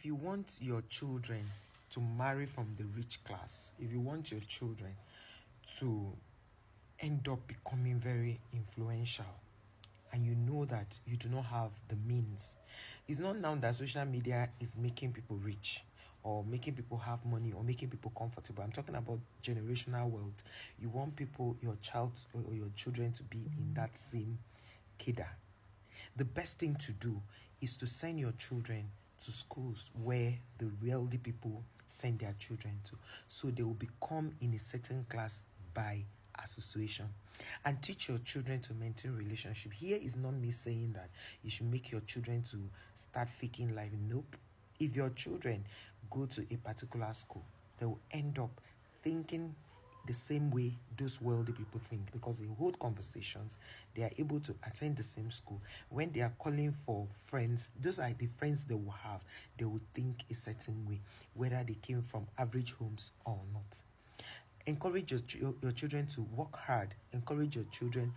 if you want your children to marry from the rich class, if you want your children to end up becoming very influential, and you know that you do not have the means, it's not now that social media is making people rich or making people have money or making people comfortable. I'm talking about generational wealth. You want people, your child or your children, to be in that same cadre. The best thing to do is to send your children to schools where the wealthy people send their children to, so they will become in a certain class by association, and teach your children to maintain relationship. Here is not me saying that you should make your children to start faking life. Nope. If your children go to a particular school, they will end up thinking the same way those wealthy people think, because they hold conversations, they are able to attend the same school. When they are calling for friends, those are the friends they will have. They will think a certain way, whether they came from average homes or not. Encourage your children to work hard. Encourage your children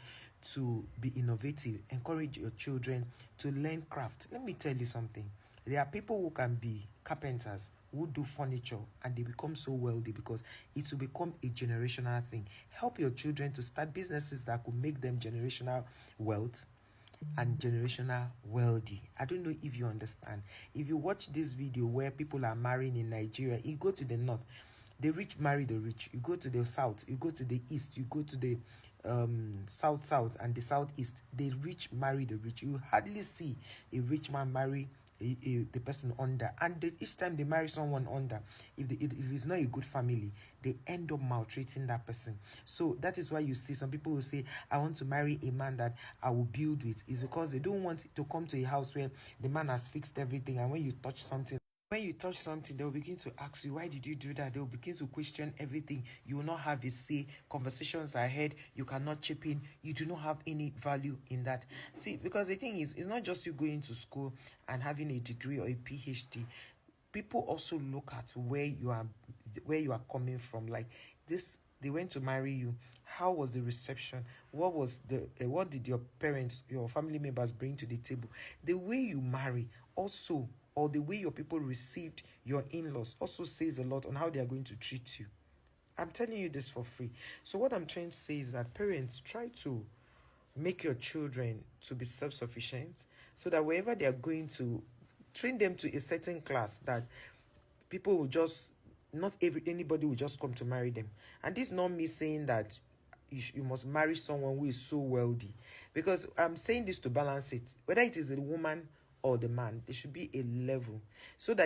to be innovative. Encourage your children to learn craft. Let me tell you something. There are people who can be carpenters, who do furniture, and they become so wealthy because it will become a generational thing. Help your children to start businesses that could make them generational wealth and generational wealthy. I don't know if you understand. If you watch this video where people are marrying in Nigeria, you go to the north, the rich marry the rich. You go to the south, you go to the east, you go to the south and the southeast. The rich marry the rich. You hardly see a rich man marry the person under, and each time they marry someone under, if it's not a good family, they end up maltreating that person. So that is why you see some people will say, I want to marry a man that I will build with. It's because they don't want to come to a house where the man has fixed everything, and when you touch something, they will begin to ask you, why did you do that? They will begin to question everything. You will not have a say. Conversations are ahead. You cannot chip in. You do not have any value in that. See, because the thing is, it's not just you going to school and having a degree or a PhD. People also look at where you are coming from. Like this, they went to marry you. How was the reception? What did your parents, your family members bring to the table? The way you marry also, or the way your people received your in-laws, also says a lot on how they are going to treat you. I'm telling you this for free. So what I'm trying to say is that parents, try to make your children to be self-sufficient, so that wherever they are going to, train them to a certain class that people will just, not anybody will just come to marry them. And this is not me saying that you must marry someone who is so wealthy, because I'm saying this to balance it. Whether it is the woman or the man, there should be a level, so that